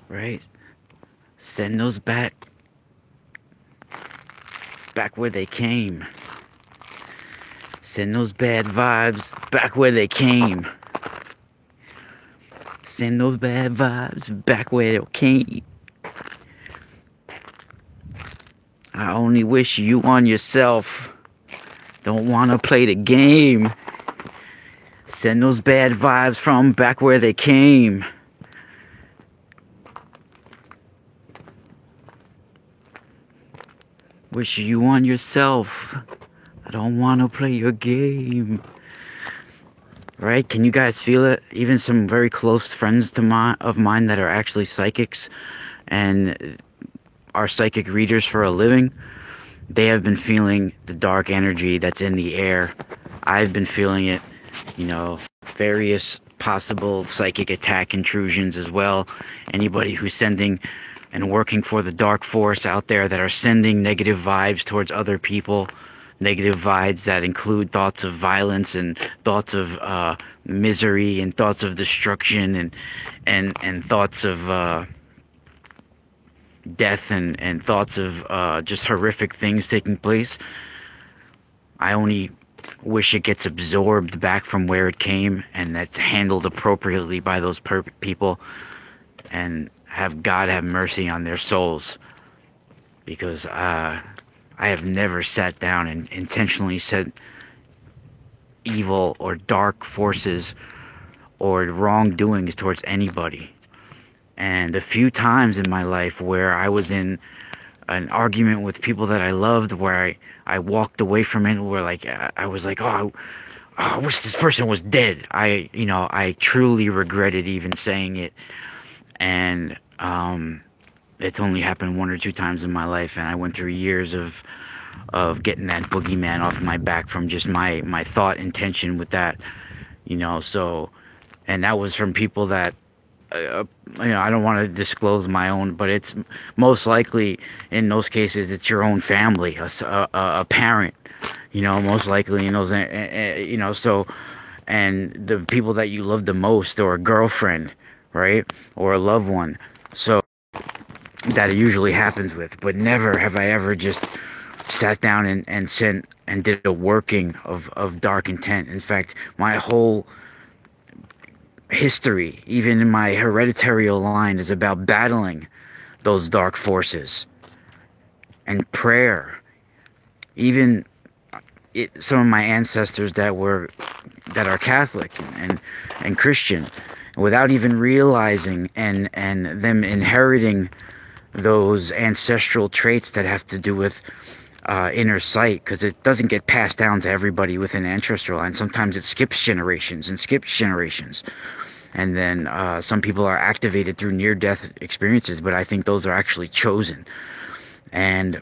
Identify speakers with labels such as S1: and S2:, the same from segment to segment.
S1: right? Send those back where they came. Send those bad vibes back where they came. Send those bad vibes back where they came. I only wish you on yourself. Don't wanna play the game. Send those bad vibes from back where they came. Wish you on yourself. I don't wanna play your game. Right? Can you guys feel it? Even some very close friends of mine that are actually psychics and are psychic readers for a living, they have been feeling the dark energy that's in the air. I've been feeling it, various possible psychic attack intrusions as well. Anybody who's sending and working for the dark force out there that are sending negative vibes towards other people, negative vibes that include thoughts of violence and thoughts of misery and thoughts of destruction and thoughts of death and thoughts of just horrific things taking place. I only wish it gets absorbed back from where it came and that's handled appropriately by those people, and have God have mercy on their souls, because I have never sat down and intentionally said evil or dark forces or wrongdoings towards anybody. And the few times in my life where I was in an argument with people that I loved, where I walked away from it, where I was like, oh, I wish this person was dead. I truly regretted even saying it. And it's only happened one or two times in my life, and I went through years of getting that boogeyman off my back from just my thought intention with that, so, and that was from people that I don't want to disclose my own, but it's most likely in those cases it's your own family, a parent, most likely in those, so, and the people that you love the most, or a girlfriend, right, or a loved one, so that it usually happens with. But never have I ever just sat down and sent and did a working of dark intent. In fact, my whole history, even in my hereditary line, is about battling those dark forces and prayer. Even some of my ancestors that are Catholic and Christian, without even realizing, and them inheriting those ancestral traits that have to do with inner sight, because it doesn't get passed down to everybody within an ancestral line. Sometimes it skips generations and skips generations. And then some people are activated through near-death experiences, but I think those are actually chosen. And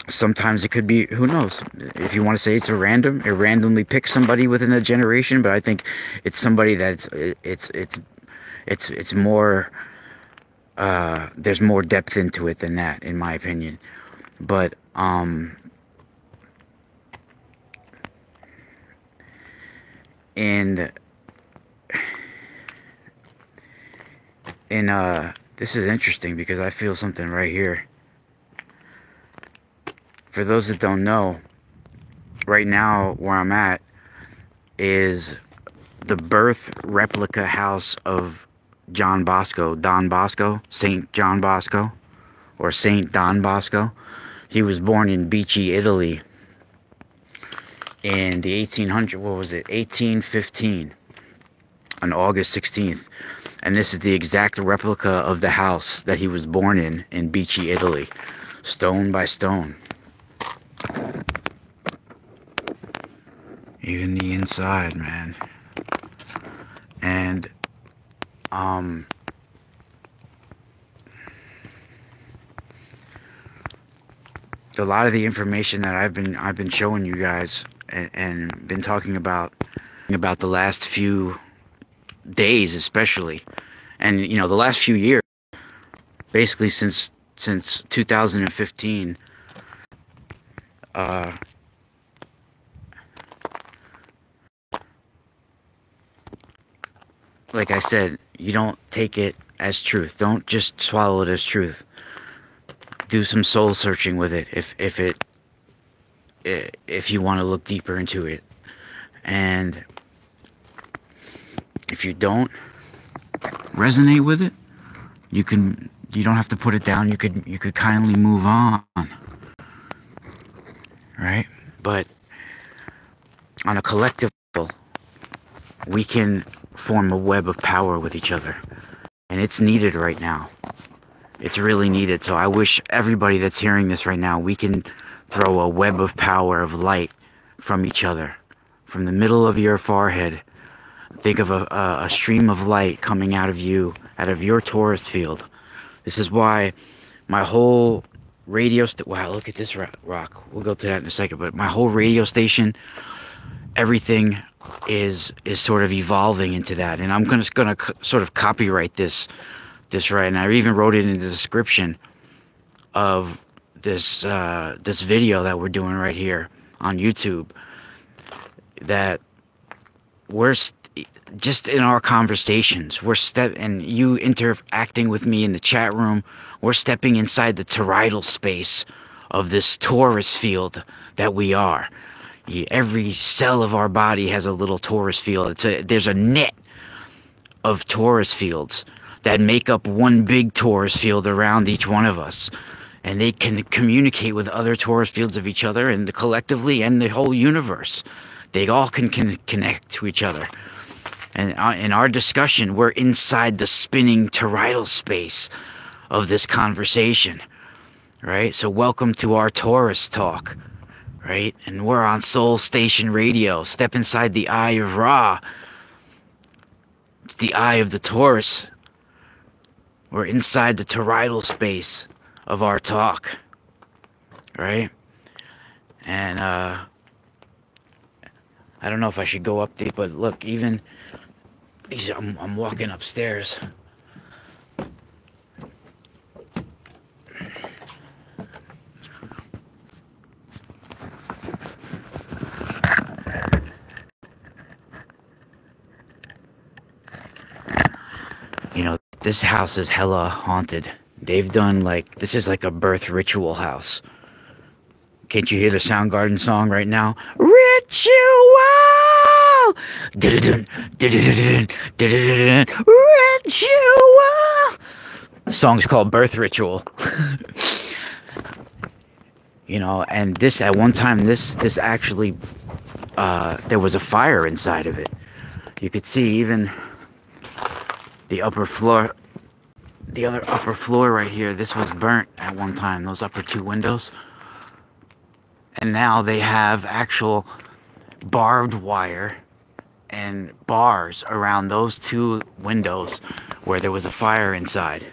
S1: sometimes it could be, who knows, if you want to say it's it randomly picks somebody within a generation, but I think it's somebody that's, it's more, there's more depth into it than that, in my opinion. But, and this is interesting because I feel something right here. For those that don't know, right now where I'm at is the birth replica house of Don Bosco, Saint John Bosco, or Saint Don Bosco. He was born in Beachy, Italy in the 1815, on August 16th. And this is the exact replica of the house that he was born in Beachy, Italy, stone by stone. Even the inside, man. And a lot of the information that I've been showing you guys and been talking about the last few days, especially, and the last few years, basically since 2015, like I said, you don't take it as truth. Don't just swallow it as truth. Do some soul searching with it if you want to look deeper into it. And if you don't resonate with it, you don't have to put it down. You could kindly move on. Right? But on a collective level, we can form a web of power with each other. And it's needed right now. It's really needed. So I wish everybody that's hearing this right now, we can throw a web of power, of light from each other. From the middle of your forehead, think of a stream of light coming out of you, out of your torus field. This is why my whole radio wow, look at this rock. We'll go to that in a second. But my whole radio station, everything is sort of evolving into that. And I'm gonna sort of copyright this right. And I even wrote it in the description of this video that we're doing right here on YouTube, that we're just in our conversations, and you interacting with me in the chat room, we're stepping inside the toroidal space of this torus field that we are. Every cell of our body has a little torus field. There's a net of torus fields that make up one big torus field around each one of us. And they can communicate with other torus fields of each other, and collectively, and the whole universe. They all can connect to each other. And in our discussion, we're inside the spinning toroidal space of this conversation, right? So welcome to our Taurus talk, right? And we're on Soul Station Radio. Step inside the eye of Ra. It's the eye of the Taurus. We're inside the toroidal space of our talk, right? And I don't know if I should go up there, but look, even I'm walking upstairs. You know, this house is hella haunted. They've done this is like a birth ritual house. Can't you hear the Soundgarden song right now? Ritual! Ritual! The song's called Birth Ritual. You know, and this, at one time, this actually, there was a fire inside of it. You could see even the upper floor, the other upper floor right here, this was burnt at one time, those upper two windows. And now they have actual barbed wire and bars around those two windows where there was a fire inside.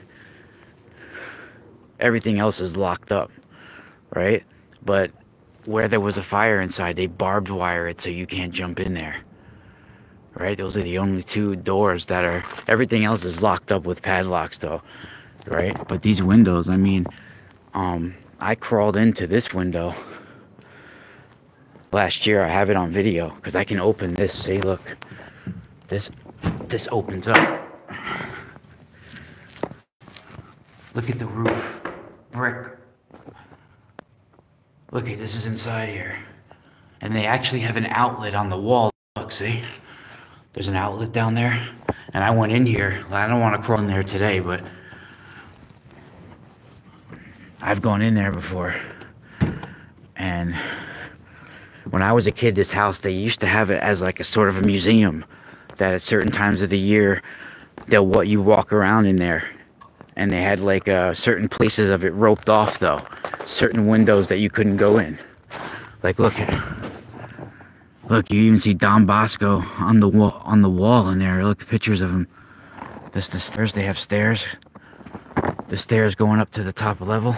S1: Everything else is locked up, right? But where there was a fire inside, they barbed wire it so you can't jump in there, right? Those are the only two doors that are, everything else is locked up with padlocks though, right? But these windows, I mean, I crawled into this window last year. I have it on video because I can open this. See, look, this opens up. Look at the roof, brick. Look at this, is inside here, and they actually have an outlet on the wall. Look, see, there's an outlet down there, and I went in here. I don't want to crawl in there today, but I've gone in there before. And when I was a kid, this house, they used to have it as like a sort of a museum, that at certain times of the year they'll let you walk around in there, and they had like certain places of it roped off though, certain windows that you couldn't go in. Like look, you even see Don Bosco on the wall in there. Look at pictures of him. This the stairs. They have stairs. The stairs going up to the top level.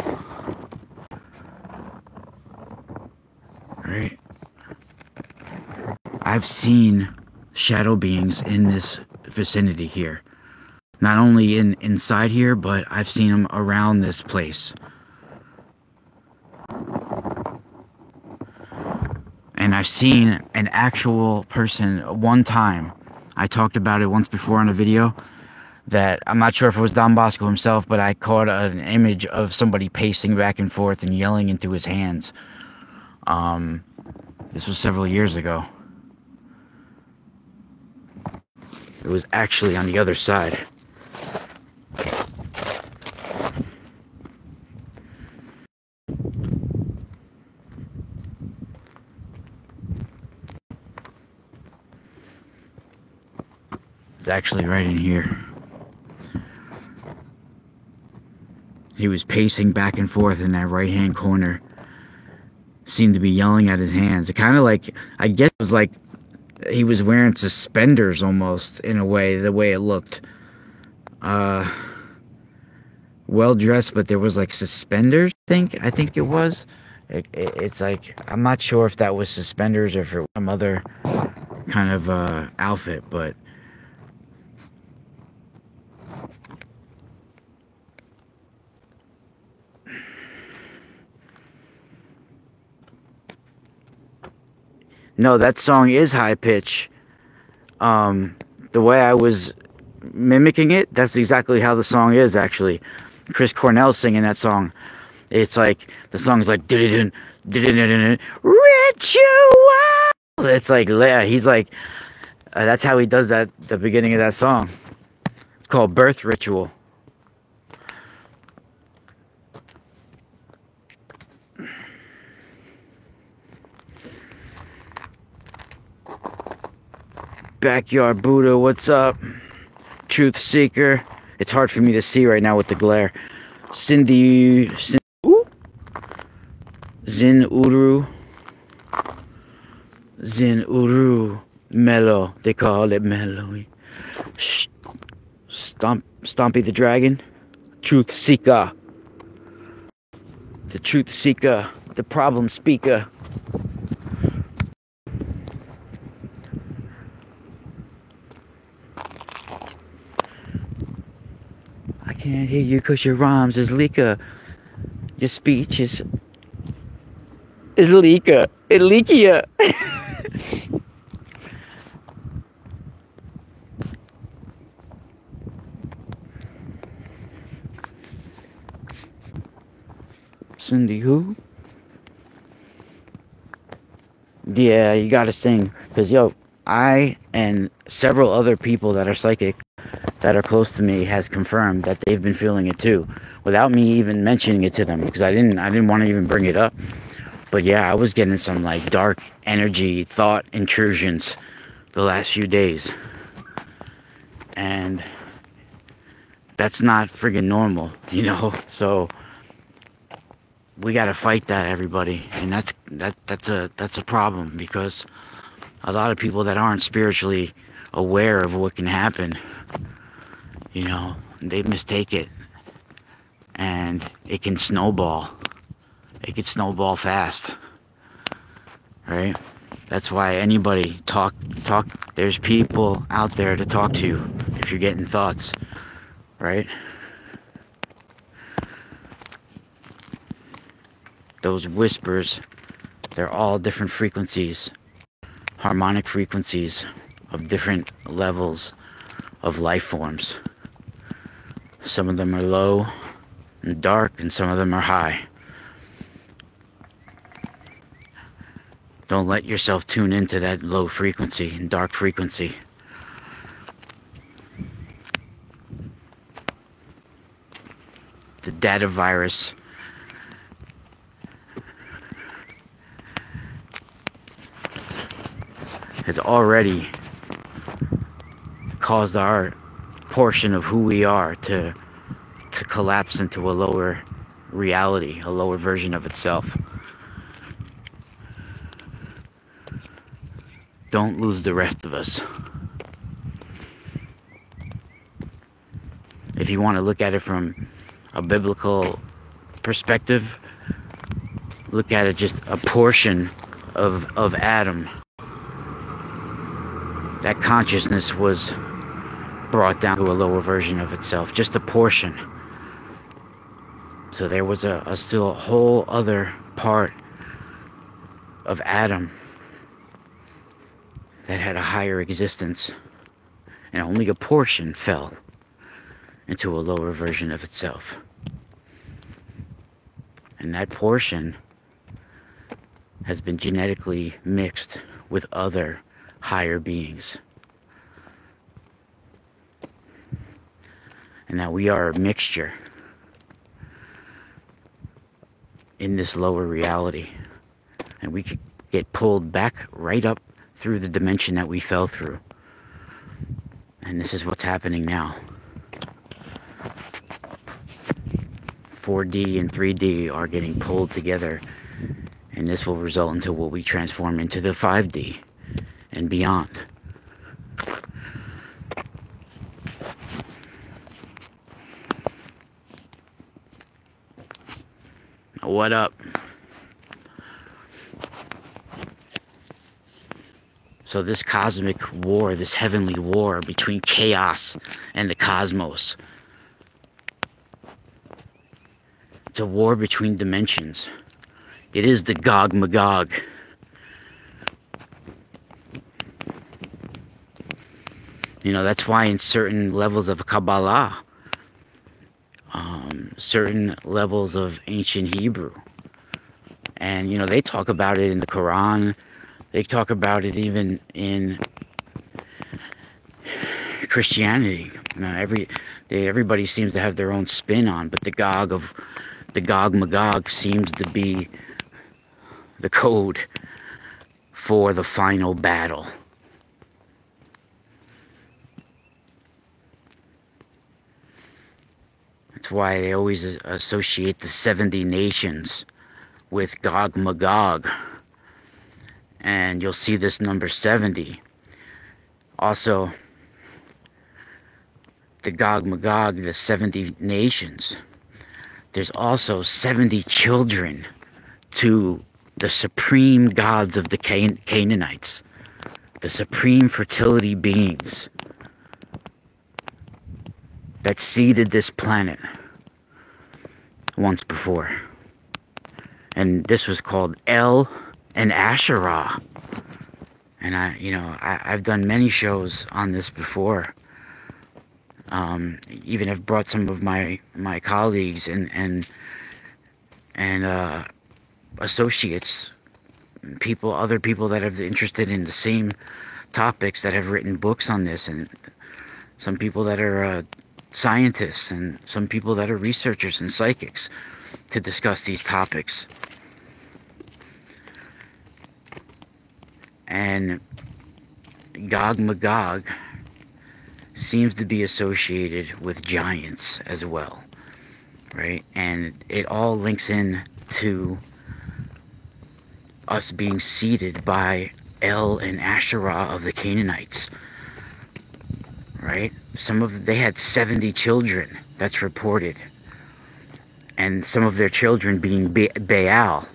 S1: Right. I've seen shadow beings in this vicinity here. Not only inside here, but I've seen them around this place. And I've seen an actual person one time. I talked about it once before on a video. that I'm not sure if it was Don Bosco himself, but I caught an image of somebody pacing back and forth and yelling into his hands. This was several years ago. It was actually on the other side. It's actually right in here. He was pacing back and forth in that right-hand corner. Seemed to be yelling at his hands. It kind of like, I guess it was like he was wearing suspenders almost, in a way, the way it looked. Well dressed, but there was like suspenders, I think it was. It's like, I'm not sure if that was suspenders or if it was some other kind of outfit, but no, that song is high pitch. The way I was mimicking it, that's exactly how the song is, actually. Chris Cornell singing that song. It's like, the song's like, ritual. It's like, yeah, he's like, that's how he does that, the beginning of that song. It's called Birth Ritual. Backyard Buddha, what's up? Truth Seeker. It's hard for me to see right now with the glare. Zin Uru. Mellow. They call it Mellow. Stompy the Dragon. Truth Seeker. The Truth Seeker. The Problem Speaker. I can't hear you 'cause your rhymes is leaker. Your speech is leaker. It leakier. Cindy who? Yeah, you gotta sing. 'Cause yo, I and several other people that are psychic that are close to me has confirmed that they've been feeling it too, without me even mentioning it to them, because I didn't want to even bring it up. But yeah, I was getting some like dark energy thought intrusions the last few days, and that's not friggin' normal, you know. So we gotta fight that, everybody, and that's a problem, because a lot of people that aren't spiritually aware of what can happen, you know, they mistake it, and it can snowball. It can snowball fast, right? That's why anybody talk. There's people out there to talk to if you're getting thoughts, right? Those whispers, they're all different frequencies, harmonic frequencies of different levels of life forms. Some of them are low and dark, and some of them are high. Don't let yourself tune into that low frequency and dark frequency. The data virus has already caused our portion of who we are to collapse into a lower reality, a lower version of itself. Don't lose the rest of us. If you want to look at it from a biblical perspective, look at it just a portion of Adam. That consciousness was brought down to a lower version of itself, just a portion. So there was still a whole other part of Adam that had a higher existence, and only a portion fell. into a lower version of itself. And that portion has been genetically mixed with other higher beings. And that we are a mixture in this lower reality. And we could get pulled back right up through the dimension that we fell through. And this is what's happening now. 4D and 3D are getting pulled together, and this will result into what we transform into the 5D and beyond. What up? So this cosmic war, this heavenly war between chaos and the cosmos, it's a war between dimensions. It is the Gog Magog. You know, that's why in certain levels of Kabbalah, certain levels of ancient Hebrew, and you know, they talk about it in the Quran. They talk about it even in Christianity. You know, everybody seems to have their own spin on, but the Gog Magog seems to be the code for the final battle. That's why they always associate the 70 nations with Gog Magog. And you'll see this number 70. Also, the Gog Magog, the 70 nations. There's also 70 children to the supreme gods of the Canaanites, the supreme fertility beings that seeded this planet once before. And this was called El and Asherah. And I've done many shows on this before. Even have brought some of my colleagues and associates, other people that are interested in the same topics, that have written books on this, and some people that are scientists, and some people that are researchers and psychics, to discuss these topics. And Gog Magog seems to be associated with giants as well, right? And it all links in to us being seeded by El and Asherah of the Canaanites, right? They had 70 children, that's reported, and some of their children being Baal,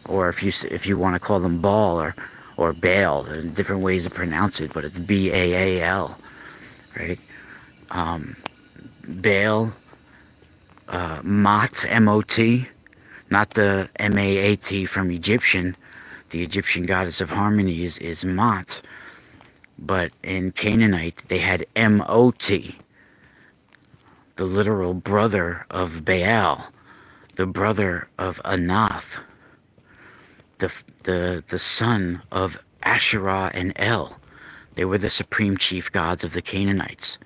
S1: or if you want to call them Baal or Baal, there are different ways to pronounce it, but it's Baal, right? Baal, Mot, M-O-T, not the M-A-A-T from Egyptian. The Egyptian goddess of harmony is Mot, but in Canaanite they had M-O-T, the literal brother of Baal, the brother of Anath, the son of Asherah and El. They were the supreme chief gods of the Canaanites,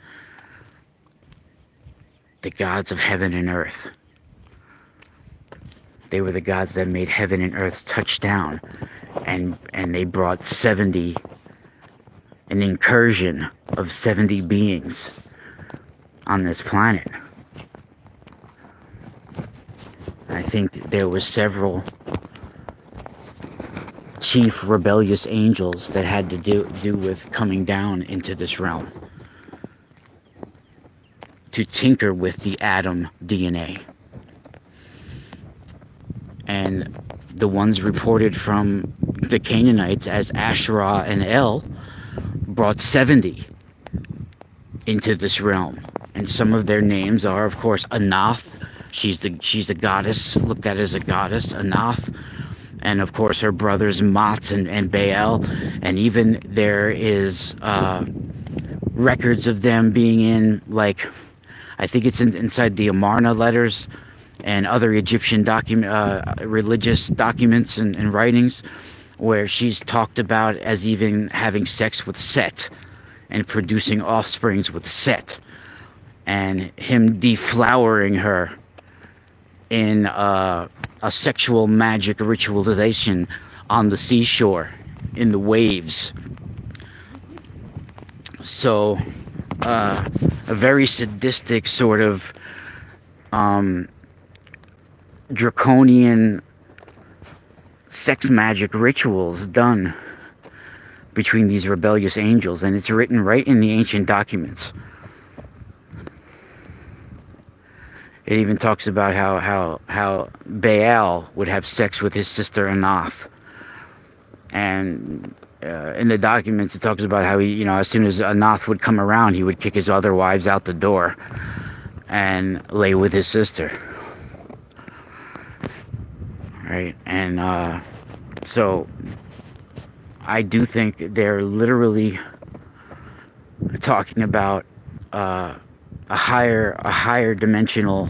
S1: the gods of heaven and earth. They were the gods that made heaven and earth touch down, and they brought an incursion of 70 beings on this planet. I think there were several chief rebellious angels that had to do with coming down into this realm to tinker with the Adam DNA. And the ones reported from the Canaanites as Asherah and El brought 70 into this realm. And some of their names are, of course, Anath. She's a goddess, looked at as a goddess, Anath. And of course her brothers Mot and Baal. And even there is records of them being in, like, I think it's inside the Amarna letters and other Egyptian religious documents and writings, where she's talked about as even having sex with Set and producing offsprings with Set, and him deflowering her in a sexual magic ritualization on the seashore in the waves. So a very sadistic sort of draconian sex magic rituals done between these rebellious angels, and it's written right in the ancient documents. It even talks about how Baal would have sex with his sister Anath. And in the documents it talks about how he, as soon as Anath would come around, he would kick his other wives out the door and lay with his sister. Right? And so I do think they're literally talking about a higher dimensional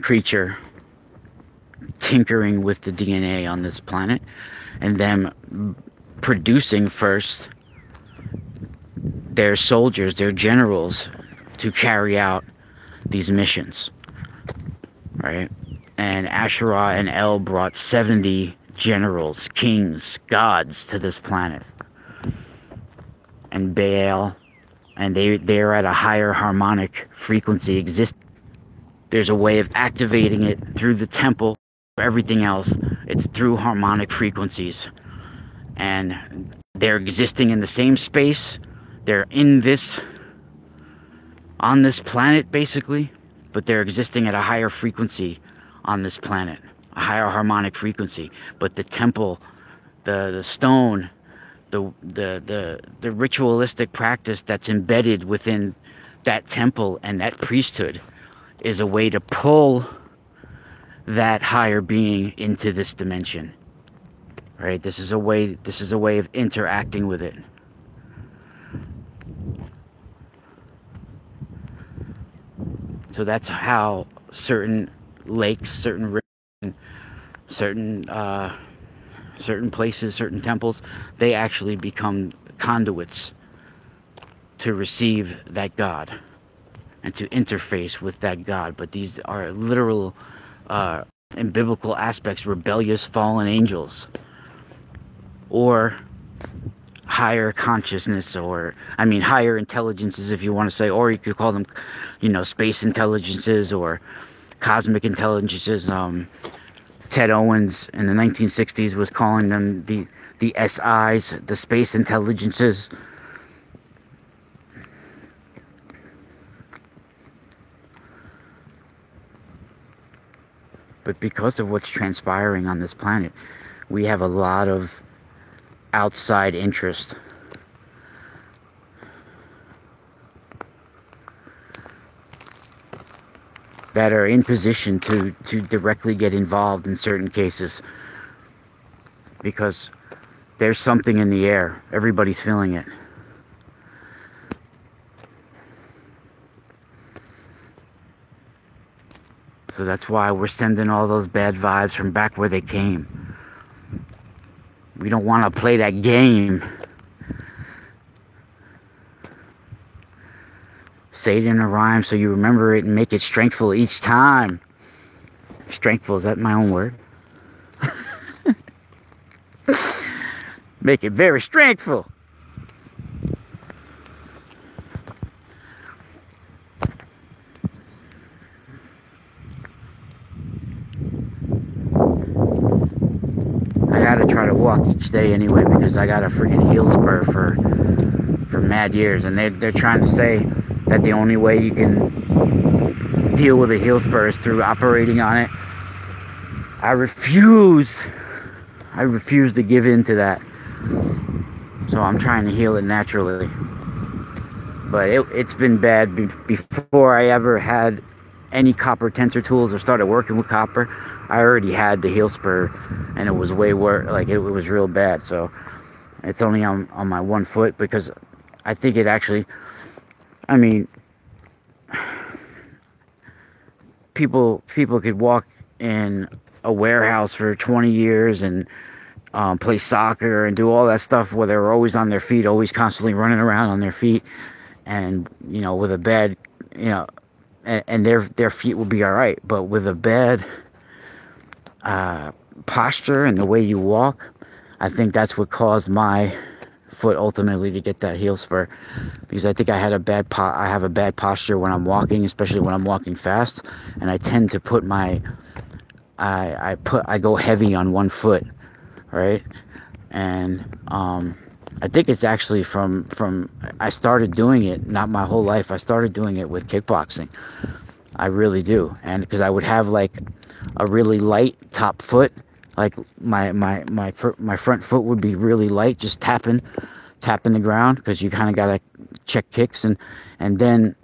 S1: creature tinkering with the DNA on this planet, and them producing first their soldiers, their generals, to carry out these missions, right? And Asherah and El brought 70 generals, kings, gods to this planet, and Baal, and they're at a higher harmonic frequency. There's a way of activating it through the temple. Everything else, it's through harmonic frequencies, and they're existing in the same space. They're on this planet basically, but they're existing at a higher frequency on this planet, a higher harmonic frequency. But the temple, the stone, the ritualistic practice that's embedded within that temple and that priesthood is a way to pull that higher being into this dimension, right? This is a way of interacting with it. So that's how certain lakes, certain rivers, certain places, certain temples, they actually become conduits to receive that God and to interface with that God. But these are literal, in biblical aspects, rebellious fallen angels, or higher consciousness, or higher intelligences, if you want to say, or you could call them, space intelligences or cosmic intelligences. Ted Owens in the 1960s was calling them the SIs, the space intelligences. But because of what's transpiring on this planet, we have a lot of outside interest. That are in position to directly get involved in certain cases. Because there's something in the air. Everybody's feeling it. So that's why we're sending all those bad vibes from back where they came. We don't want to play that game. Say it in a rhyme so you remember it and make it strengthful each time. Strengthful, is that my own word? Make it very strengthful. I gotta try to walk each day anyway, because I got a freaking heel spur for mad years, and they're trying to say that the only way you can deal with a heel spur is through operating on it. I refuse to give in to that. So I'm trying to heal it naturally. But it's been bad. Before I ever had any copper tensor tools or started working with copper, I already had the heel spur, and it was way worse. Like, it was real bad. So it's only on my one foot, because I think it actually, people could walk in a warehouse for 20 years and play soccer and do all that stuff where they're always on their feet, always constantly running around on their feet, and with a bad, and their feet will be all right. But with a bad posture and the way you walk, I think that's what caused my foot ultimately to get that heel spur, because I think I have a bad posture when I'm walking, especially when I'm walking fast, and I tend to put I go heavy on one foot, right? And I think it's actually from I started doing it, not my whole life. I started doing it with kickboxing. I really do. And because I would have like a really light top foot, like my front foot would be really light, just tapping the ground, because you kind of gotta check kicks, and then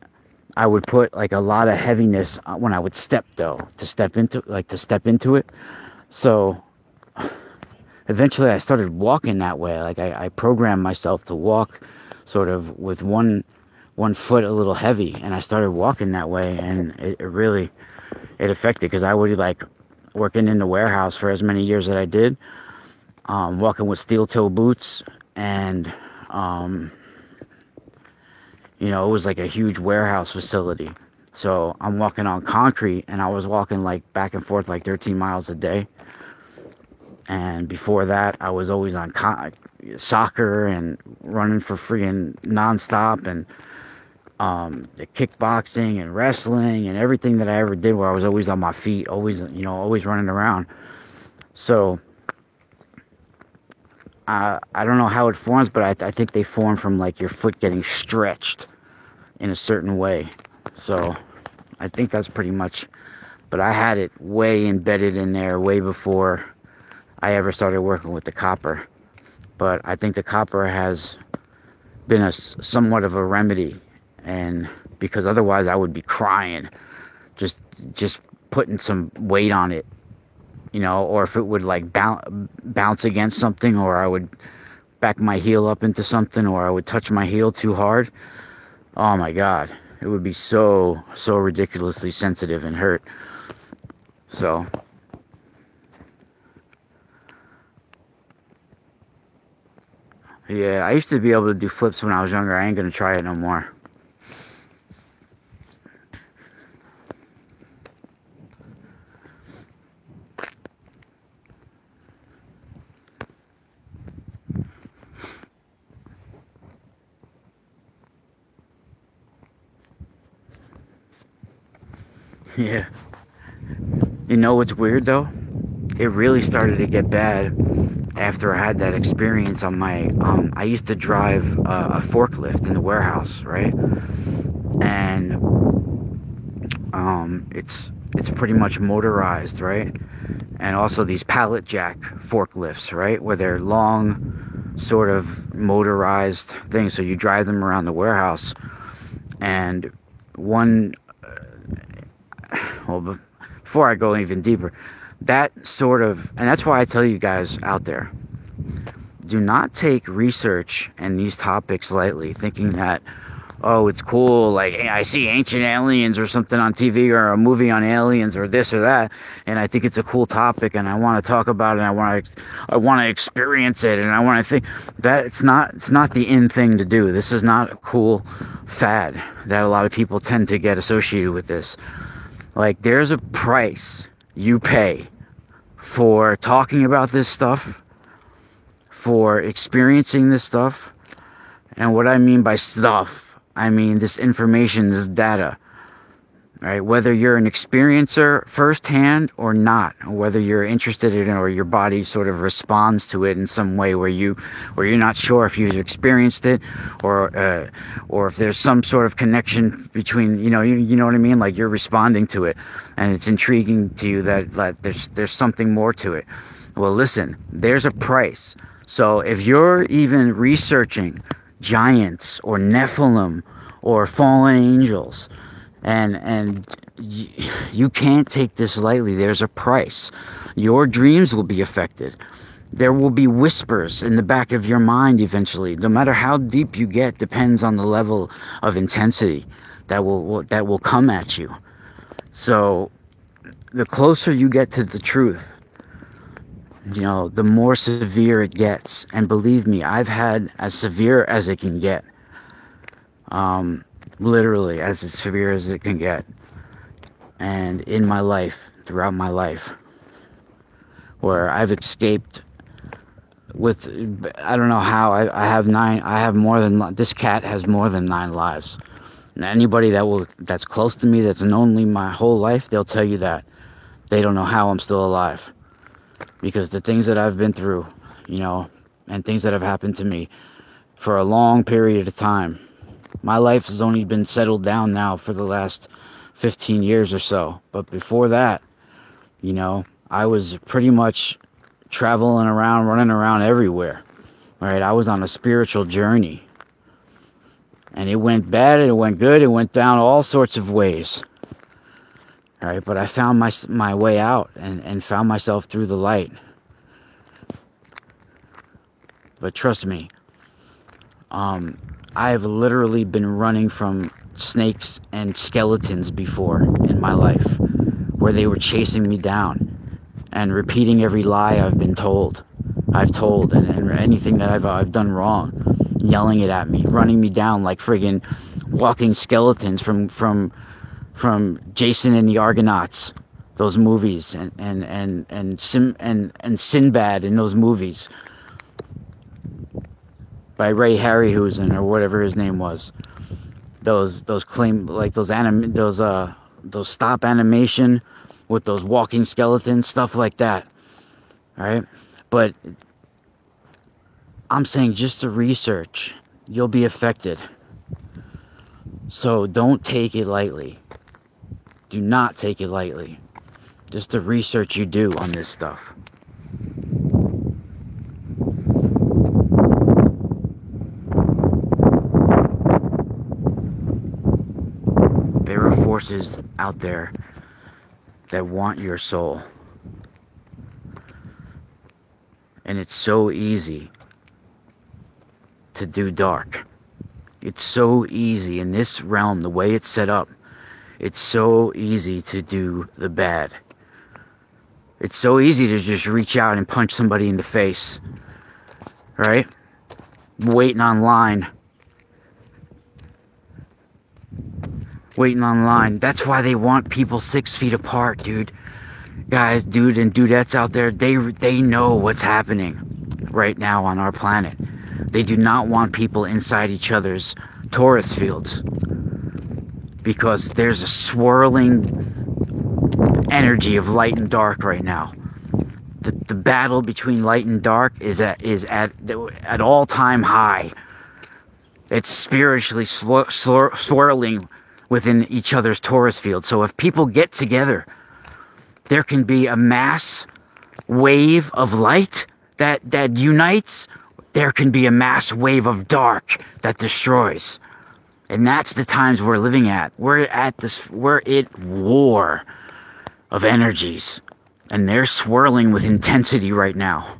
S1: I would put like a lot of heaviness when I would step, though, to step into it. So eventually I started walking that way. Like I programmed myself to walk sort of with one foot a little heavy, and I started walking that way, and it really affected, because I would like working in the warehouse for as many years that I did, walking with steel toe boots, and it was like a huge warehouse facility. So I'm walking on concrete, and I was walking like back and forth like 13 miles a day. And before that, I was always on soccer and running for freaking nonstop, and the kickboxing and wrestling and everything that I ever did, where I was always on my feet, always running around. So I don't know how it forms, but I think they form from like your foot getting stretched in a certain way. So I think that's pretty much, but I had it way embedded in there way before I ever started working with the copper. But I think the copper has been somewhat of a remedy, and because otherwise I would be crying just putting some weight on it, or if it would like bounce against something, or I would back my heel up into something, or I would touch my heel too hard. Oh my God, it would be so ridiculously sensitive and hurt. So yeah, I used to be able to do flips when I was younger. I ain't gonna try it no more. Yeah. You know what's weird though? It really started to get bad after I had that experience on my, I used to drive a forklift in the warehouse, right? And it's pretty much motorized, right? And also these pallet jack forklifts, right? Where they're long, sort of motorized things. So you drive them around the warehouse. And before I go even deeper, that sort of, and that's why I tell you guys out there, do not take research and these topics lightly, thinking that, oh, it's cool, like I see Ancient Aliens or something on TV, or a movie on aliens or this or that, and I think it's a cool topic and I want to talk about it, and I want to experience it, and I want to think that it's not the in thing to do. This is not a cool fad that a lot of people tend to get associated with this. Like, there's a price you pay for talking about this stuff, for experiencing this stuff. And what I mean by stuff, I mean this information, this data, right? Whether you're an experiencer firsthand or not, or whether you're interested in it, or your body sort of responds to it in some way where you're not sure if you've experienced it, or if there's some sort of connection between, you know what I mean? Like, you're responding to it and it's intriguing to you that there's something more to it. Well, listen, there's a price. So if you're even researching giants or Nephilim or fallen angels, and you can't take this lightly, there's a price. Your dreams will be affected. There will be whispers in the back of your mind eventually. No matter how deep you get, depends on the level of intensity that will come at you. So the closer you get to the truth, the more severe it gets. And believe me, I've had as severe as it can get. Literally as severe as it can get. And in my life, throughout my life, where I've escaped with, I don't know how, this cat has more than 9 lives. And anybody that's close to me, that's known me my whole life, they'll tell you that. They don't know how I'm still alive. Because the things that I've been through, and things that have happened to me for a long period of time. My life has only been settled down now for the last 15 years or so. But before that, I was pretty much traveling around, running around everywhere. Right? I was on a spiritual journey. And it went bad, and it went good, it went down all sorts of ways. All right, but I found my way out and found myself through the light. But trust me, I've literally been running from snakes and skeletons before in my life, where they were chasing me down and repeating every lie I've told, and anything that I've done wrong, yelling it at me, running me down like friggin' walking skeletons from Jason and the Argonauts, those movies, and Sinbad in those movies by Ray Harryhausen or whatever his name was. Those stop animation with those walking skeletons, stuff like that. All right, but I'm saying just to research, you'll be affected. So don't take it lightly. Do not take it lightly. Just the research you do on this stuff. There are forces out there that want your soul. And it's so easy to do dark. It's so easy in this realm, the way it's set up. It's so easy to do the bad. It's so easy to just reach out and punch somebody in the face. Right? Waiting online. That's why they want people 6 feet apart, dude. Guys, dude, and dudettes out there, they know what's happening right now on our planet. They do not want people inside each other's Taurus fields. Because there's a swirling energy of light and dark right now. The battle between light and dark is at all-time high. It's spiritually swirling within each other's Taurus field. So if people get together, there can be a mass wave of light that unites. There can be a mass wave of dark that destroys. And that's the times we're living at. We're at war of energies. And they're swirling with intensity right now.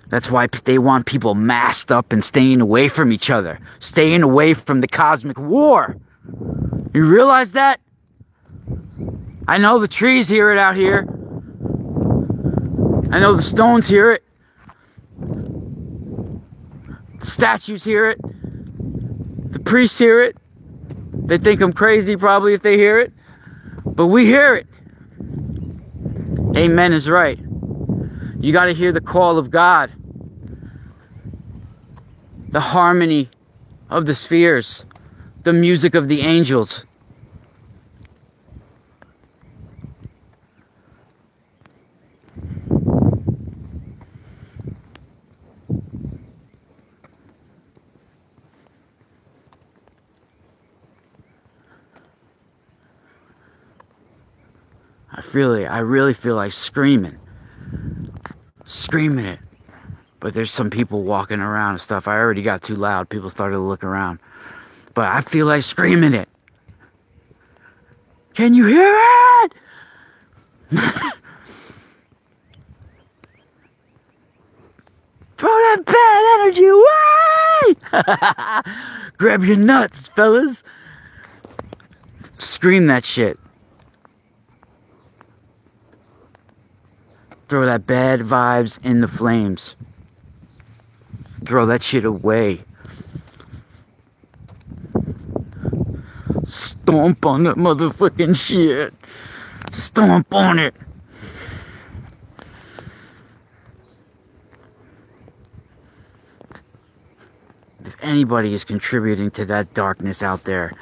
S1: That's why they want people masked up and staying away from each other. Staying away from the cosmic war. You realize that? I know the trees hear it out here. I know the stones hear it. The statues hear it. The priests hear it. They think I'm crazy probably if they hear it. But we hear it. Amen is right. You got to hear the call of God. The harmony of the spheres. The music of the angels. I really feel like screaming it. But there's some people walking around and stuff. I already got too loud. People started to look around. But I feel like screaming it. Can you hear it? Throw that bad energy away! Grab your nuts, fellas. Scream that shit. Throw that bad vibes in the flames. Throw that shit away. Stomp on that motherfucking shit. Stomp on it. If anybody is contributing to that darkness out there,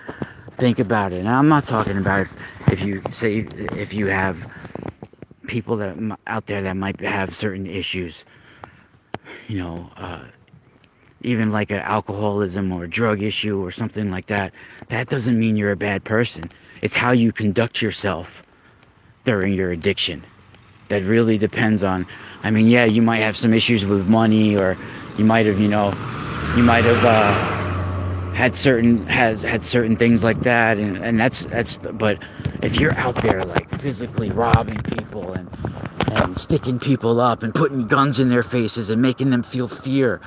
S1: think about it. And I'm not talking about if you have people that out there that might have certain issues, you know, even like an alcoholism or a drug issue or something like that. That doesn't mean you're a bad person. It's how you conduct yourself during your addiction that really depends on. I mean, yeah, you might have some issues with money, or you might have had certain things like that, and that's but if you're out there like physically robbing people and sticking people up and putting guns in their faces and making them feel fear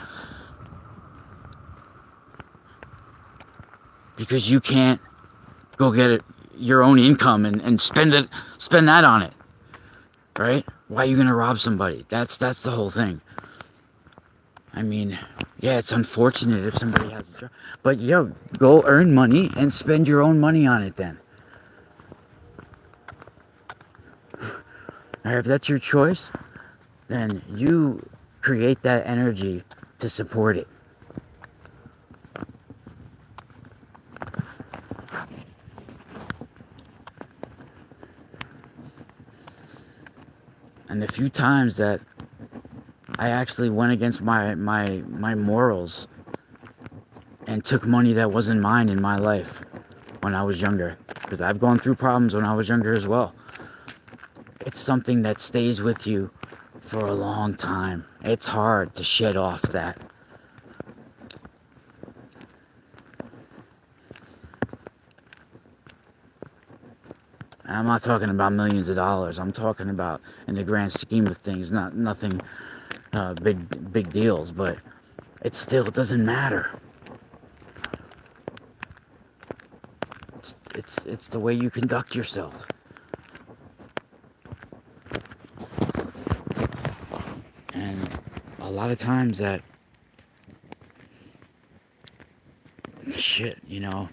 S1: because you can't go get your own income and spend that on it, right? Why are you gonna rob somebody? That's the whole thing. I mean, yeah, it's unfortunate if somebody has a job, but yo, go earn money and spend your own money on it then. Or if that's your choice, then you create that energy to support it. And the few times that I actually went against my morals and took money that wasn't mine in my life when I was younger, because I've gone through problems when I was younger as well. It's something that stays with you for a long time. It's hard to shed off that. I'm not talking about millions of dollars. I'm talking about, in the grand scheme of things, nothing big deals, but it still doesn't matter. It's the way you conduct yourself. And a lot of times that shit, you know,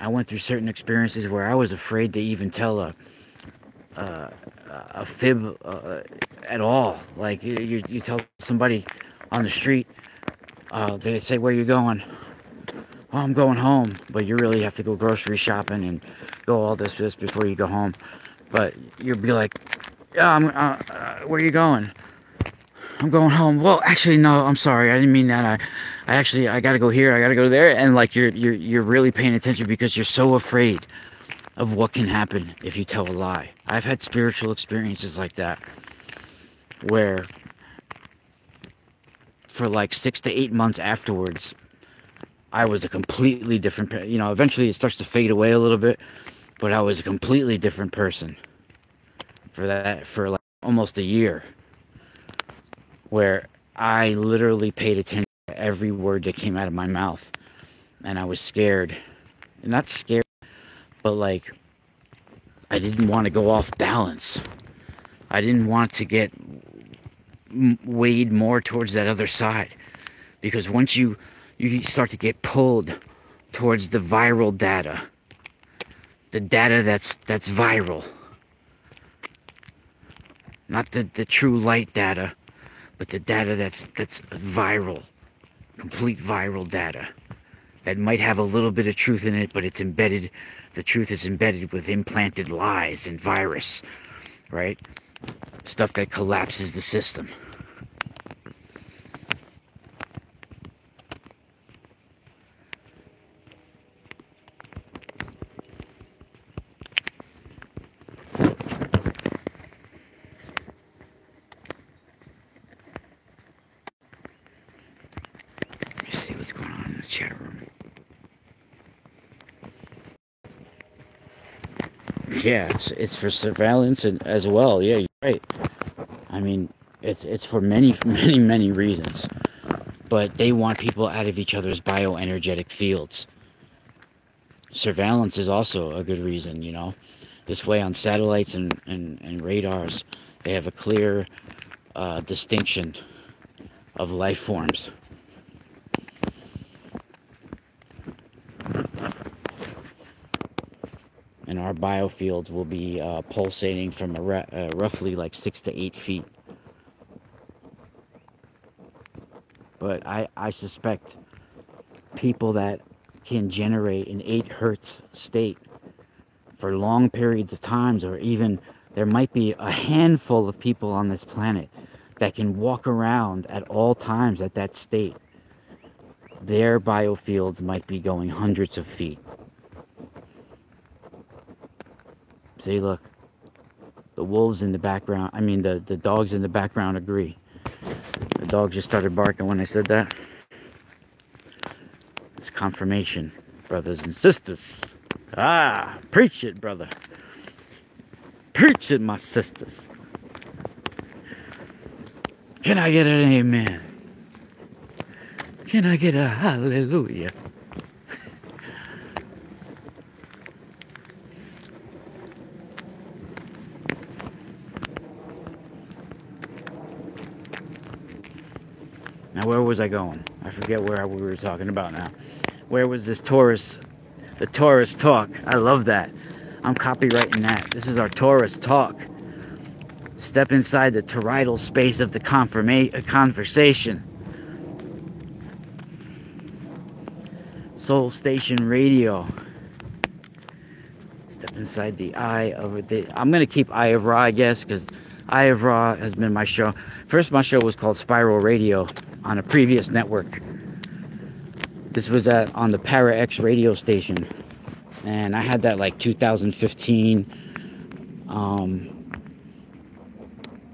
S1: I went through certain experiences where I was afraid to even tell a fib at all. Like you tell somebody on the street, they say, "Where you going?" "Oh, I'm going home," but you really have to go grocery shopping and go all this before you go home. But you'll be like, "Yeah, where you going?" "I'm going home." "Well, actually, no, I'm sorry, I didn't mean that. I gotta go here, I gotta go there," and like you're really paying attention because you're so afraid of what can happen if you tell a lie. I've had spiritual experiences like that, where for like 6 to 8 months afterwards, I was a completely different, eventually it starts to fade away a little bit, but I was a completely different person for like almost a year, where I literally paid attention to every word that came out of my mouth, and I was scared. Not scared, but like, I didn't want to go off balance. I didn't want to get weighed more towards that other side, because once you start to get pulled towards the viral data, the data that's viral, not the true light data, but the data that's viral, complete viral data, that might have a little bit of truth in it, but it's embedded, the truth is embedded with implanted lies and virus, right? Stuff that collapses the system. Let's see what's going on in the chat room. Yeah, it's for surveillance as well. Yeah, you're right. I mean, it's for many reasons, but they want people out of each other's bioenergetic fields. Surveillance is also a good reason, This way on satellites and radars, They have a clear distinction of life forms. And our biofields will be pulsating from roughly like 6 to 8 feet. But I suspect people that can generate an 8 hertz state for long periods of times, or even there might be a handful of people on this planet that can walk around at all times at that state. Their biofields might be going hundreds of feet. See, look, the wolves in the background, the dogs in the background agree. The dog just started barking when I said that. It's confirmation, brothers and sisters. Preach it, brother. Preach it, my sisters. Can I get an amen? Can I get a hallelujah? Now, where was I going? I forget where we were talking about now. Where was this Taurus? The Taurus talk. I love that. I'm copywriting that. This is our Taurus talk. Step inside the toroidal space of the conversation. Soul Station Radio. Step inside the eye of it. I'm going to keep Eye of Ra, I guess, because Eye of Ra has been my show. First, my show was called Spiral Radio on a previous network. This was on the Para X radio station. And I had that like 2015.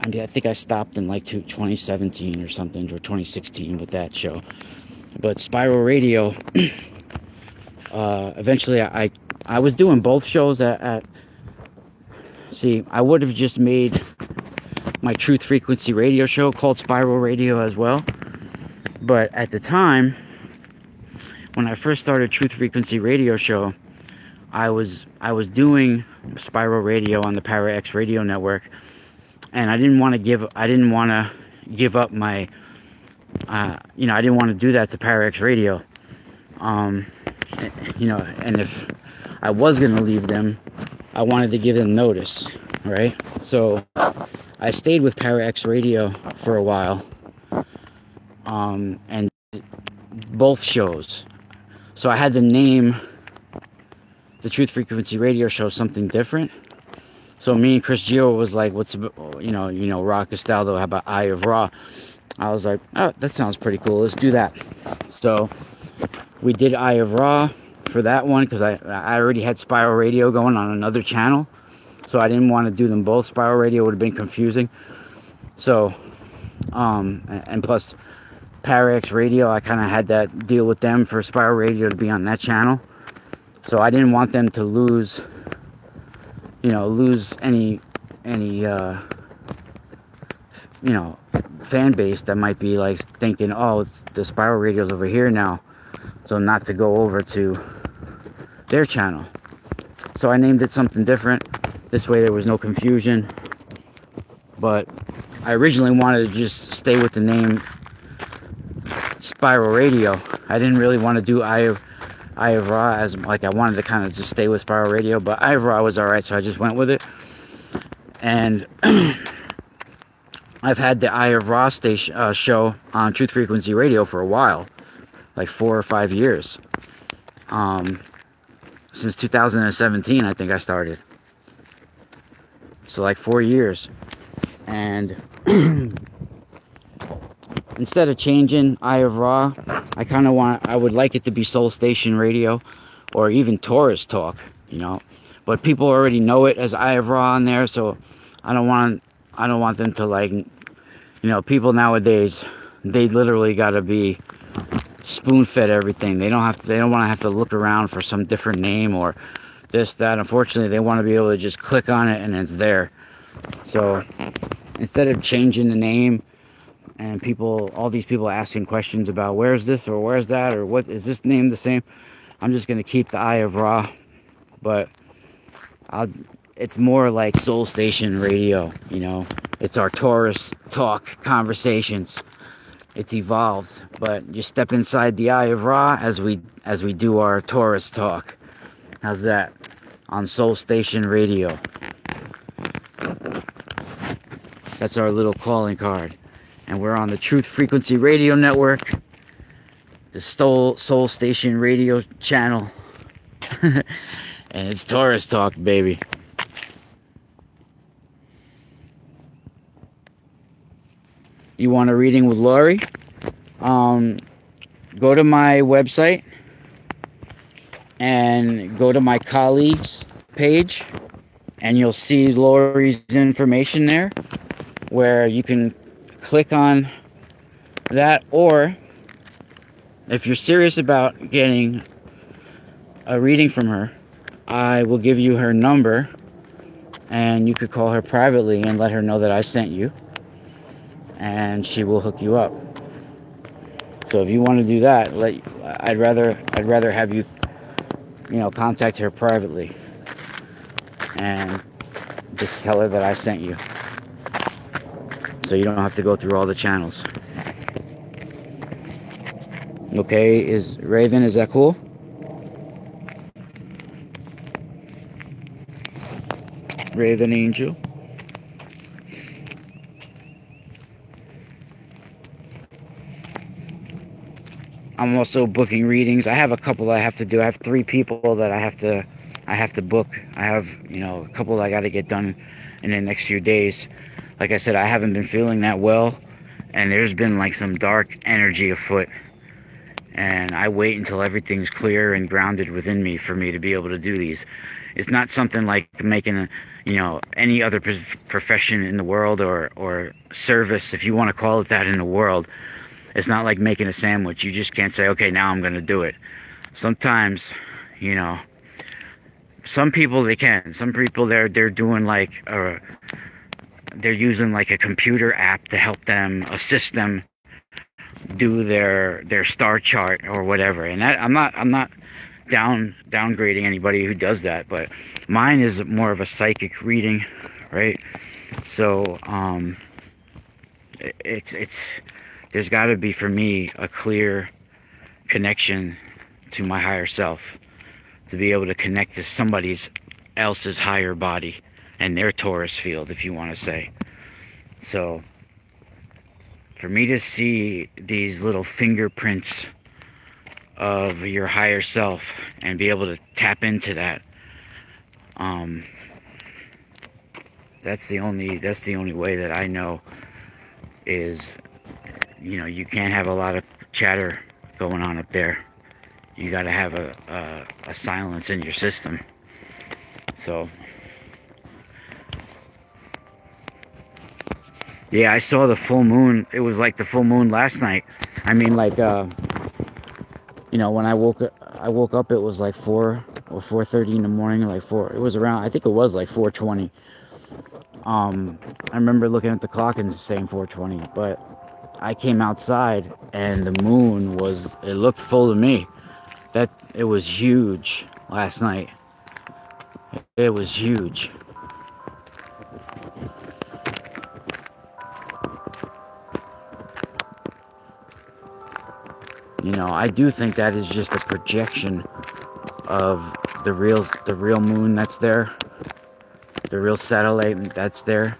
S1: I think I stopped in like 2017 or something, or 2016 with that show. But Spiral Radio, eventually I was doing both shows see, I would have just made my Truth Frequency Radio show called Spiral Radio as well. But at the time, when I first started Truth Frequency Radio show, I was doing Spiral Radio on the Para X radio network, and I didn't want to give up my I didn't want to do that to Para X radio. And if I was going to leave them, I wanted to give them notice, right? So I stayed with Para X radio for a while, and both shows. So I had to name the Truth Frequency Radio show something different. So me and Chris Gio was like, Ra Castaldo, how about Eye of Ra? I was like, oh, that sounds pretty cool. Let's do that. So we did Eye of Ra for that one, because I already had Spiral Radio going on another channel. So I didn't want to do them both. Spiral Radio would have been confusing. So, and plus, Para X Radio, I kind of had that deal with them for Spiral Radio to be on that channel. So I didn't want them to lose any fan base that might be like thinking, oh, it's the Spiral Radio's over here now, so not to go over to their channel. So I named it something different. This way there was no confusion. But I originally wanted to just stay with the name Spiral Radio. I didn't really want to do Eye of Ra, as like I wanted to kind of just stay with Spiral Radio, but Eye of Ra was alright, so I just went with it. And I've had the Eye of Ra station show on Truth Frequency Radio for a while, like 4 or 5 years. Since 2017, I think I started. So like 4 years. And instead of changing Eye of Ra, I would like it to be Soul Station Radio, or even Taurus Talk, But people already know it as Eye of Ra on there, so I don't want them to, like, people nowadays, they literally gotta be spoon-fed everything. They don't want to have to look around for some different name or this, that. Unfortunately, they want to be able to just click on it and it's there. So instead of changing the name, and all these people asking questions about where's this or where's that, or what is this name the same, I'm just going to keep the Eye of Ra, but it's more like Soul Station Radio, It's our Taurus talk conversations. It's evolved, but you step inside the eye of Ra as we do our Taurus talk. How's that? On Soul Station Radio. That's our little calling card. And we're on the Truth Frequency Radio Network, the Soul Station Radio channel. And it's Taurus Talk, baby. You want a reading with Lori? Go to my website and go to my colleagues page, and you'll see Lori's information there, where you can click on that. Or if you're serious about getting a reading from her, I will give you her number, and you could call her privately and let her know that I sent you, and she will hook you up. So if you want to do that, I'd rather have you, contact her privately and just tell her that I sent you, so you don't have to go through all the channels. Okay, Raven, is that cool? Raven Angel. I'm also booking readings. I have a couple I have to do. I have 3 people that I have to book. I have, a couple I got to get done in the next few days. Like I said, I haven't been feeling that well, and there's been like some dark energy afoot. And I wait until everything's clear and grounded within me for me to be able to do these. It's not something like making any other profession in the world or service, if you want to call it that, in the world. It's not like making a sandwich. You just can't say, okay, now I'm going to do it. Sometimes, some people they can. Some people they're doing they're using like a computer app to help them, assist them do their star chart or whatever. And that, I'm not downgrading anybody who does that, but mine is more of a psychic reading, right? So it's there's got to be, for me, a clear connection to my higher self to be able to connect to somebody else's higher body and their Taurus field, if you want to say. So for me to see these little fingerprints of your higher self and be able to tap into that, that's the only way that I know is, you can't have a lot of chatter going on up there. You got to have a silence in your system. So yeah, I saw the full moon. It was like the full moon last night. I mean, like, when I woke up, it was like 4 or 4:30 in the morning, like 4. It was around, I think it was like 4:20. I remember looking at the clock and saying 4:20, but I came outside and the moon it looked full to me. It was huge last night. It was huge. I do think that is just a projection of the real moon that's there, the real satellite that's there,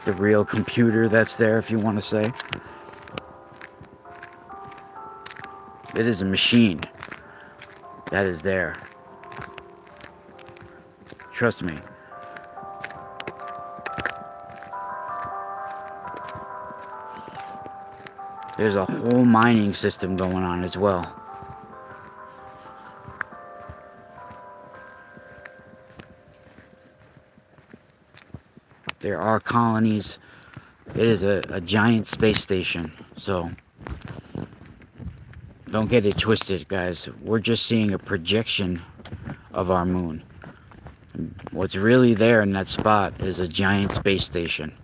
S1: the real computer that's there, if you want to say. It is a machine that is there. Trust me. There's a whole mining system going on as well. There are colonies. It is a giant space station. So don't get it twisted, guys. We're just seeing a projection of our moon. What's really there in that spot is a giant space station.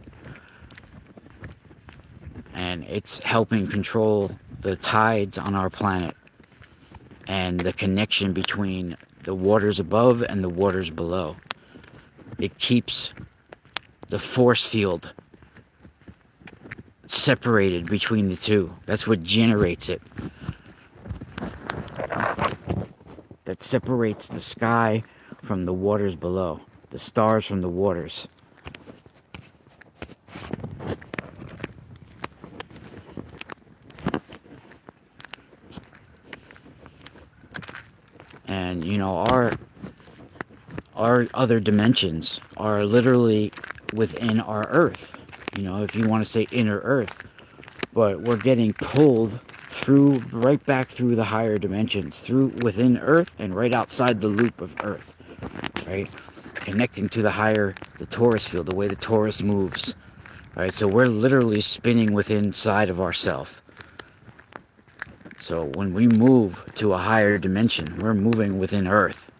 S1: And it's helping control the tides on our planet and the connection between the waters above and the waters below. It keeps the force field separated between the two. That's what generates it. That separates the sky from the waters below, the stars from the waters. And you know, our other dimensions are literally within our Earth. You know, if you want to say inner Earth. But we're getting pulled through, right back through the higher dimensions, through within Earth and right outside the loop of Earth, right? Connecting to the higher, the torus field, the way the torus moves, right? So we're literally spinning within inside of ourselves. So when we move to a higher dimension, we're moving within Earth.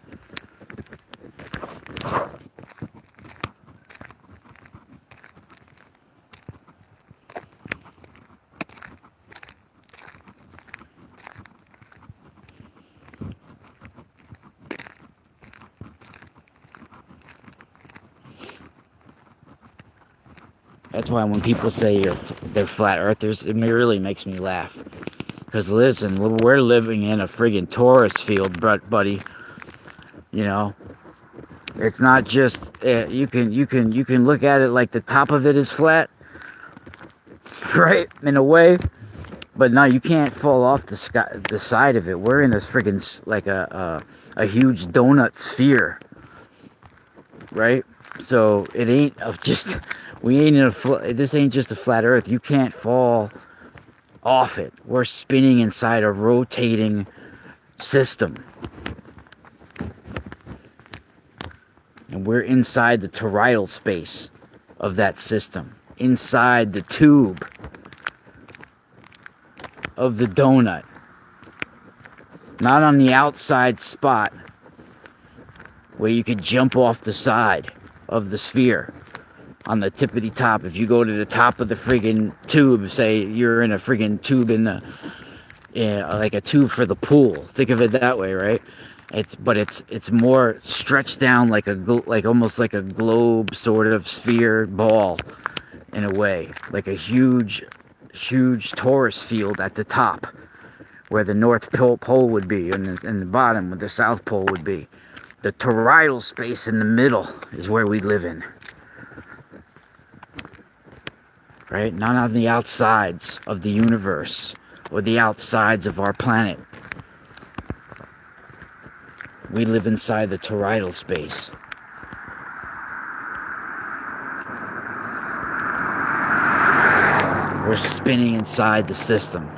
S1: That's why when people say they're flat earthers, it really makes me laugh. Because listen, we're living in a friggin' torus field, buddy. You know, it's not just you can look at it like the top of it is flat, right? In a way, but no, you can't fall off the side of it. We're in this friggin' like a huge donut sphere, right? So it ain't just. We ain't this ain't just a flat earth. You can't fall off it. We're spinning inside a rotating system. And we're inside the toroidal space of that system. Inside the tube of the donut. Not on the outside spot where you could jump off the side of the sphere. On the tippity top, if you go to the top of the friggin' tube, say you're in a friggin' tube in the, like a tube for the pool. Think of it that way, right? It's more stretched down like almost like a globe sort of sphere ball, in a way, like a huge torus field at the top, where the North Pole would be, and the bottom where the South Pole would be. The toroidal space in the middle is where we live in. Right? Not on the outsides of the universe or the outsides of our planet. We live inside the toroidal space. We're spinning inside the system.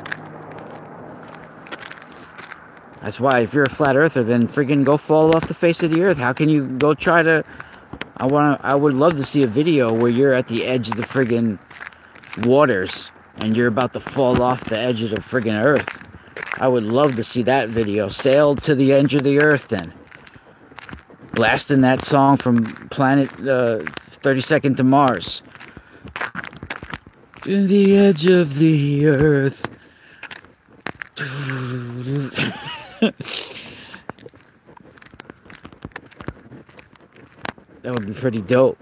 S1: That's why if you're a flat earther, then friggin' go fall off the face of the earth. How can you go try to... I would love to see a video where you're at the edge of the friggin' waters and you're about to fall off the edge of the friggin' earth. I would love to see that video. Sail to the edge of the earth then. Blasting that song from Planet 32nd to Mars. To the edge of the earth. That would be pretty dope.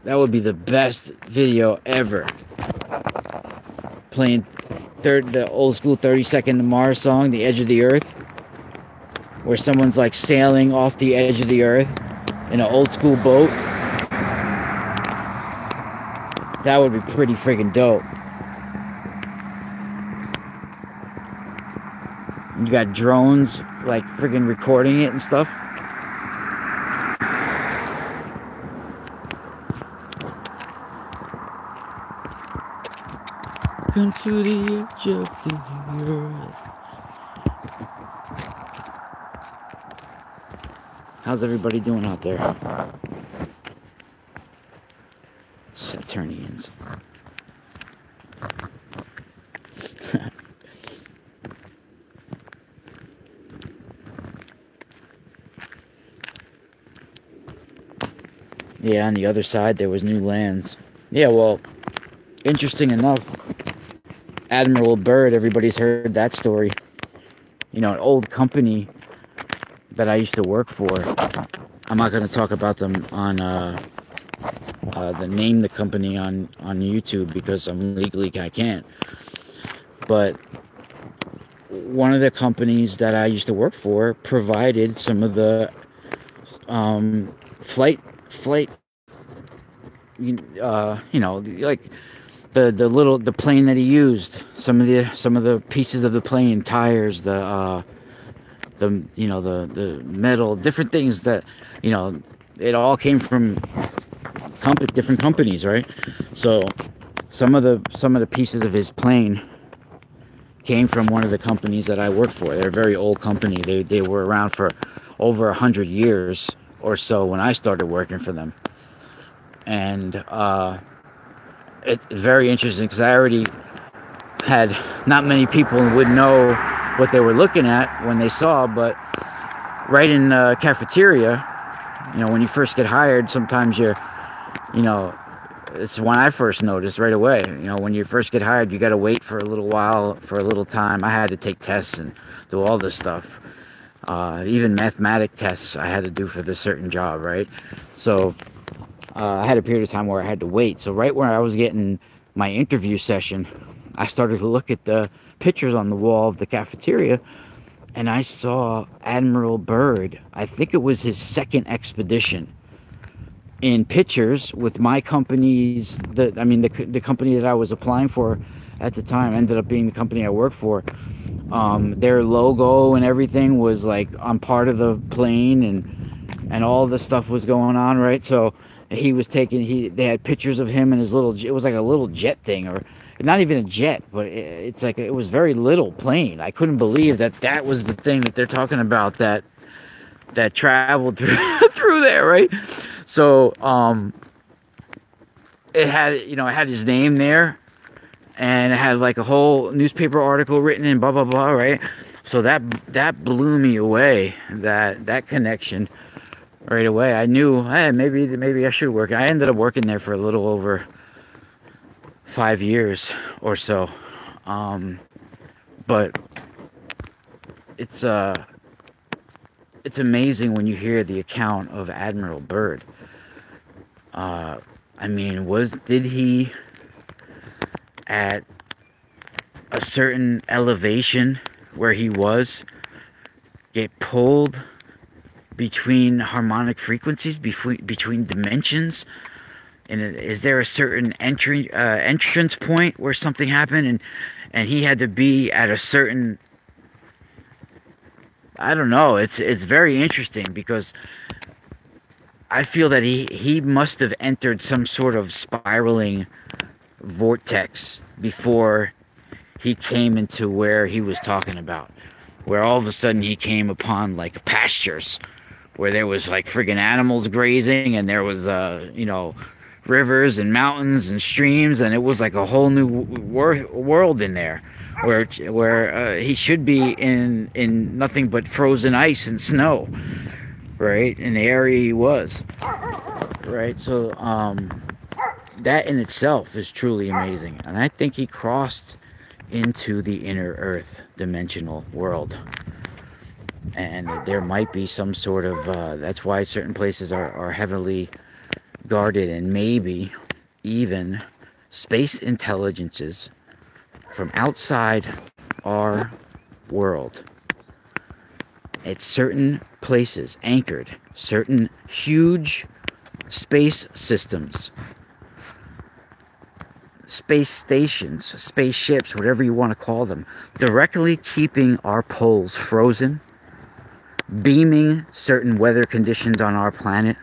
S1: That would be the best video ever. Playing the old school 32nd to Mars song, The Edge of the Earth, where someone's like sailing off the edge of the earth in an old school boat. That would be pretty friggin' dope. You got drones like friggin' recording it and stuff. Come to the edge of the earth. How's everybody doing out there? Saturnians. Yeah, on the other side there was new lands. Yeah, well, interesting enough, Admiral Byrd, everybody's heard that story. You know, an old company that I used to work for. I'm not going to talk about them on name the company on YouTube because I'm legally I can't. But one of the companies that I used to work for provided some of the flight like the plane that he used, some of the pieces of the plane, tires, the metal, different things that it all came from different companies, right? So some of the pieces of his plane came from one of the companies that I worked for. They're a very old company. They were around for over 100 years or so when I started working for them. And it's very interesting because I already had, not many people would know what they were looking at when they saw, but right in the cafeteria, when you first get hired, sometimes it's when I first noticed right away. When you first get hired, you got to wait for a little while, for a little time. I had to take tests and do all this stuff. Even mathematic tests I had to do for this certain job, right? So I had a period of time where I had to wait. So right where I was getting my interview session, I started to look at the pictures on the wall of the cafeteria, and I saw Admiral Byrd. I think it was his second expedition. In pictures with my company's, the company that I was applying for at the time ended up being the company I worked for. Their logo and everything was like on part of the plane, and all the stuff was going on, right? So he was they had pictures of him and his it was like a little jet thing, or not even a jet, but it's like, it was very little plane. I couldn't believe that was the thing that they're talking about that traveled through there, right? So it had his name there, and it had like a whole newspaper article written in, blah blah blah, right? So that blew me away, that connection right away. I knew, hey, maybe I should work. I ended up working there for a little over 5 years or so, but it's amazing when you hear the account of Admiral Byrd. Did he, at a certain elevation where he was, get pulled between harmonic frequencies, between dimensions? And is there a certain entrance point where something happened, and he had to be at a certain, I don't know. It's very interesting because I feel that he must have entered some sort of spiraling vortex before he came into where he was talking about, where all of a sudden he came upon like pastures where there was like friggin' animals grazing, and there was rivers and mountains and streams, and it was like a whole new world in there, where he should be in nothing but frozen ice and snow, right, in the area he was, right? So that in itself is truly amazing, and I think he crossed into the inner earth dimensional world, and there might be some sort of that's why certain places are heavily guarded, and maybe even space intelligences from outside our world at certain places, anchored, certain huge space systems, space stations, spaceships, whatever you want to call them, directly keeping our poles frozen, beaming certain weather conditions on our planet,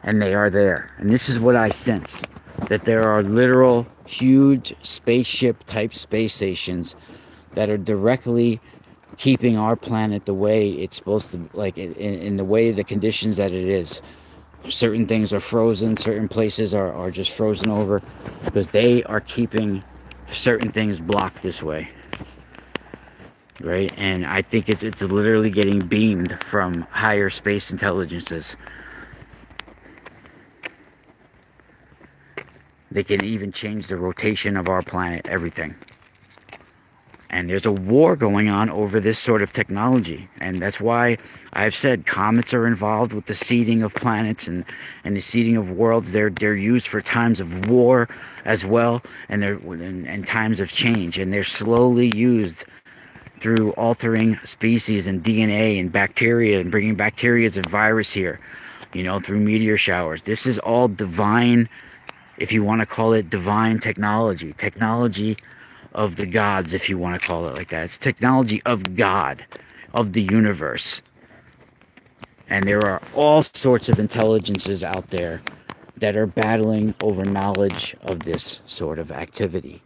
S1: and they are there. And this is what I sense, that there are literal huge spaceship type space stations that are directly keeping our planet the way it's supposed to, like in the way, the conditions that it is. Certain things are frozen, certain places are just frozen over, because they are keeping certain things blocked this way, right? And I think it's literally getting beamed from higher space intelligences. They can even change the rotation of our planet, everything. And there's a war going on over this sort of technology. And that's why I've said comets are involved with the seeding of planets and the seeding of worlds. They're used for times of war as well, and and times of change. And they're slowly used through altering species and DNA and bacteria and bringing bacteria and virus here, through meteor showers. This is all divine, if you want to call it divine technology of the gods, if you want to call it like that. It's technology of God, of the universe. And there are all sorts of intelligences out there that are battling over knowledge of this sort of activity.